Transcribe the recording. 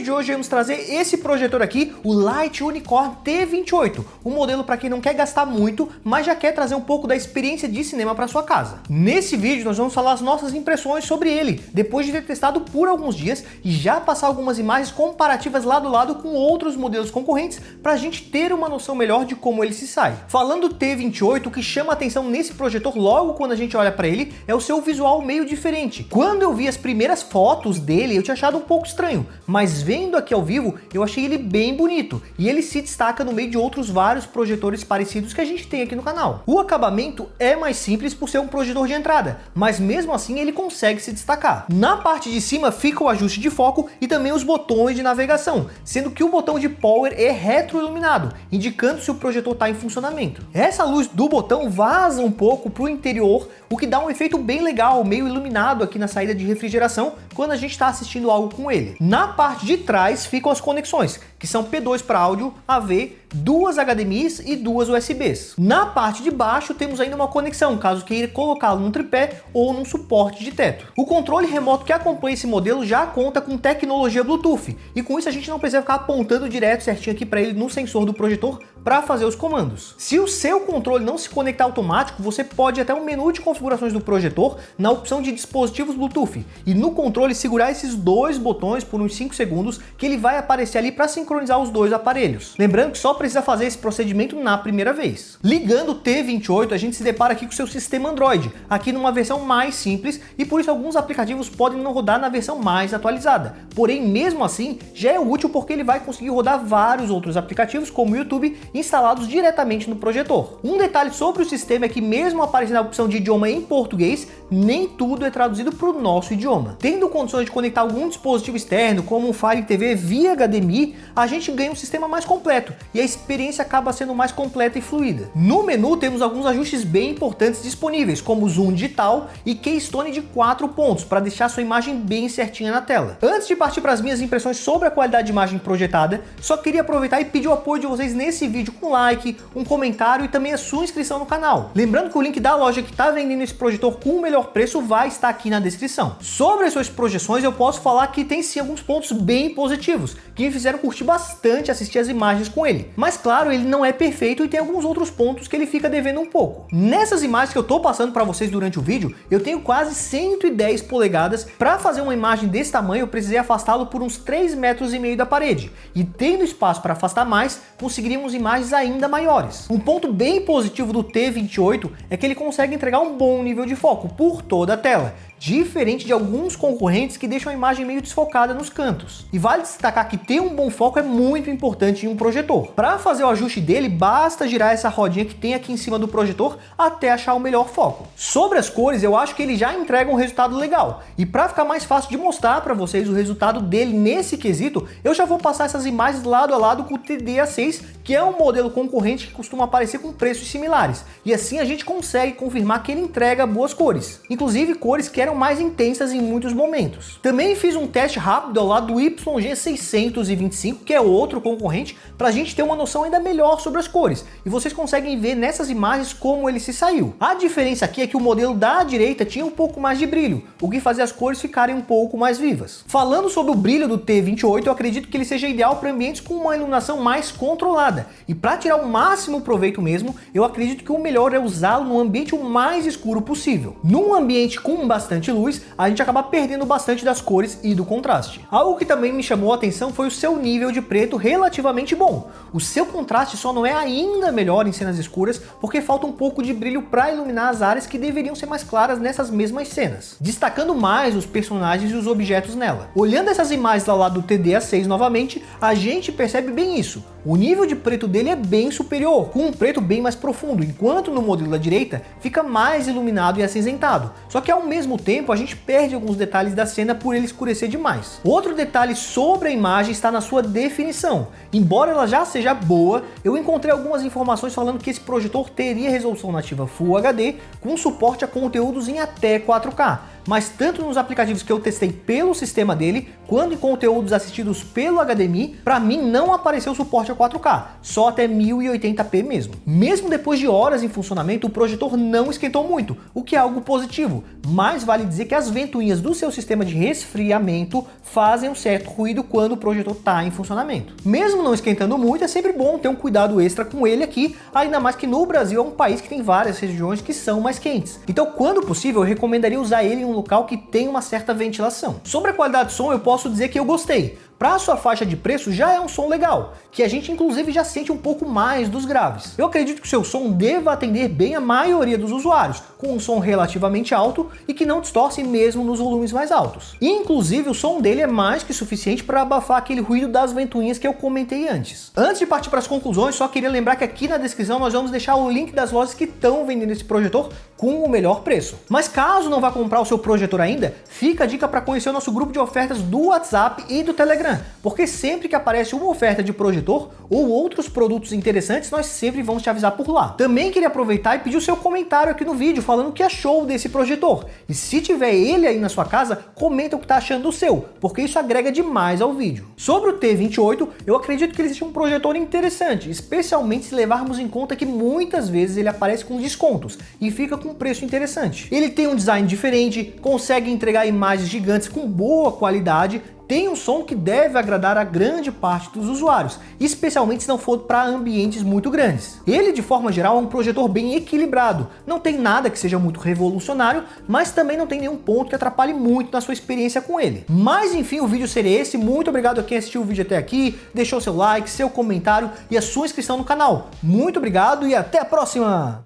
vídeo de hoje vamos trazer esse projetor aqui, o Light Unicorn T28, um modelo para quem não quer gastar muito, mas já quer trazer um pouco da experiência de cinema para sua casa. Nesse vídeo nós vamos falar as nossas impressões sobre ele, depois de ter testado por alguns dias e já passar algumas imagens comparativas lado a lado com outros modelos concorrentes para a gente ter uma noção melhor de como ele se sai. Falando do T28, o que chama a atenção nesse projetor logo quando a gente olha para ele é o seu visual meio diferente. Quando eu vi as primeiras fotos dele, eu tinha achado um pouco estranho, mas vendo aqui ao vivo, eu achei ele bem bonito e ele se destaca no meio de outros vários projetores parecidos que a gente tem aqui no canal. O acabamento é mais simples por ser um projetor de entrada, mas mesmo assim ele consegue se destacar. Na parte de cima fica o ajuste de foco e também os botões de navegação, sendo que o botão de power é retroiluminado, indicando se o projetor está em funcionamento. Essa luz do botão vaza um pouco para o interior, o que dá um efeito bem legal, meio iluminado aqui na saída de refrigeração quando a gente está assistindo algo com ele. Na parte de trás ficam as conexões, que são P2 para áudio, AV, duas HDMIs e duas USBs. Na parte de baixo temos ainda uma conexão, caso queira colocá-lo num tripé ou num suporte de teto. O controle remoto que acompanha esse modelo já conta com tecnologia Bluetooth, e com isso a gente não precisa ficar apontando direto certinho aqui para ele no sensor do projetor para fazer os comandos. Se o seu controle não se conectar automático, você pode ir até o menu de configurações do projetor na opção de dispositivos Bluetooth e no controle segurar esses dois botões por uns 5 segundos que ele vai aparecer ali para sincronizar os dois aparelhos. Lembrando que só precisa fazer esse procedimento na primeira vez. Ligando o T28, a gente se depara aqui com o seu sistema Android, aqui numa versão mais simples, e por isso alguns aplicativos podem não rodar na versão mais atualizada. Porém, mesmo assim, já é útil porque ele vai conseguir rodar vários outros aplicativos, como o YouTube, instalados diretamente no projetor. Um detalhe sobre o sistema é que mesmo aparecendo a opção de idioma em português, nem tudo é traduzido para o nosso idioma. Tendo condições de conectar algum dispositivo externo, como um Fire TV via HDMI, a gente ganha um sistema mais completo e a experiência acaba sendo mais completa e fluida. No menu temos alguns ajustes bem importantes disponíveis, como zoom digital e keystone de 4 pontos, para deixar sua imagem bem certinha na tela. Antes de partir para as minhas impressões sobre a qualidade de imagem projetada, só queria aproveitar e pedir o apoio de vocês nesse vídeo com like, um comentário e também a sua inscrição no canal. Lembrando que o link da loja que está vendendo esse projetor com o melhor preço vai estar aqui na descrição. Sobre as suas projeções, eu posso falar que tem sim alguns pontos bem positivos, que me fizeram curtir bastante assistir as imagens com ele. Mas claro, ele não é perfeito e tem alguns outros pontos que ele fica devendo um pouco. Nessas imagens que eu estou passando para vocês durante o vídeo, eu tenho quase 110 polegadas. Para fazer uma imagem desse tamanho, eu precisei afastá-lo por uns 3,5 metros da parede. E tendo espaço para afastar mais, conseguiríamos imagens ainda maiores. Um ponto bem positivo do T28 é que ele consegue entregar um bom nível de foco por toda a tela, diferente de alguns concorrentes que deixam a imagem meio desfocada nos cantos. E vale destacar que ter um bom foco é muito importante em um projetor. Para fazer o ajuste dele, basta girar essa rodinha que tem aqui em cima do projetor até achar o melhor foco. Sobre as cores, eu acho que ele já entrega um resultado legal. E para ficar mais fácil de mostrar para vocês o resultado dele nesse quesito, eu já vou passar essas imagens lado a lado com o TD-A6, que é um modelo concorrente que costuma aparecer com preços similares. E assim a gente consegue confirmar que ele entrega boas cores. Inclusive cores que eram mais intensas em muitos momentos. Também fiz um teste rápido ao lado do YG625, que é outro concorrente, para a gente ter uma noção ainda melhor sobre as cores. E vocês conseguem ver nessas imagens como ele se saiu. A diferença aqui é que o modelo da direita tinha um pouco mais de brilho, o que fazia as cores ficarem um pouco mais vivas. Falando sobre o brilho do T28, eu acredito que ele seja ideal para ambientes com uma iluminação mais controlada. E para tirar o máximo proveito mesmo, eu acredito que o melhor é usá-lo no ambiente o mais escuro possível. Num ambiente com bastante luz, a gente acaba perdendo bastante das cores e do contraste. Algo que também me chamou a atenção foi o seu nível de preto relativamente bom. O seu contraste só não é ainda melhor em cenas escuras porque falta um pouco de brilho para iluminar as áreas que deveriam ser mais claras nessas mesmas cenas, destacando mais os personagens e os objetos nela. Olhando essas imagens ao lado do TD-A6 novamente, a gente percebe bem isso. O nível de preto dele é bem superior, com um preto bem mais profundo, enquanto no modelo da direita fica mais iluminado e acinzentado. Só que ao mesmo tempo a gente perde alguns detalhes da cena por ele escurecer demais. Outro detalhe sobre a imagem está na sua definição. Embora ela já seja boa, eu encontrei algumas informações falando que esse projetor teria resolução nativa Full HD com suporte a conteúdos em até 4K. Mas tanto nos aplicativos que eu testei pelo sistema dele, quanto em conteúdos assistidos pelo HDMI, para mim não apareceu suporte a 4K, só até 1080p mesmo. Mesmo depois de horas em funcionamento, o projetor não esquentou muito, o que é algo positivo, mas vale dizer que as ventoinhas do seu sistema de resfriamento fazem um certo ruído quando o projetor está em funcionamento. Mesmo não esquentando muito, é sempre bom ter um cuidado extra com ele aqui, ainda mais que no Brasil é um país que tem várias regiões que são mais quentes. Então, quando possível, eu recomendaria usar ele em um local que tem uma certa ventilação. Sobre a qualidade de som, eu posso dizer que eu gostei. Para a sua faixa de preço já é um som legal, que a gente inclusive já sente um pouco mais dos graves. Eu acredito que o seu som deva atender bem a maioria dos usuários, com um som relativamente alto e que não distorce mesmo nos volumes mais altos. E inclusive o som dele é mais que suficiente para abafar aquele ruído das ventoinhas que eu comentei antes. Antes de partir para as conclusões, só queria lembrar que aqui na descrição nós vamos deixar o link das lojas que estão vendendo esse projetor com o melhor preço. Mas caso não vá comprar o seu projetor ainda, fica a dica para conhecer o nosso grupo de ofertas do WhatsApp e do Telegram, porque sempre que aparece uma oferta de projetor ou outros produtos interessantes, nós sempre vamos te avisar por lá. Também queria aproveitar e pedir o seu comentário aqui no vídeo falando o que achou desse projetor. E se tiver ele aí na sua casa, comenta o que tá achando do seu, porque isso agrega demais ao vídeo. Sobre o T28, eu acredito que ele seja um projetor interessante, especialmente se levarmos em conta que muitas vezes ele aparece com descontos e fica com um preço interessante. Ele tem um design diferente, consegue entregar imagens gigantes com boa qualidade, tem um som que deve agradar a grande parte dos usuários, especialmente se não for para ambientes muito grandes. Ele, de forma geral, é um projetor bem equilibrado, não tem nada que seja muito revolucionário, mas também não tem nenhum ponto que atrapalhe muito na sua experiência com ele. Mas enfim, o vídeo seria esse. Muito obrigado a quem assistiu o vídeo até aqui, deixou seu like, seu comentário e a sua inscrição no canal. Muito obrigado e até a próxima!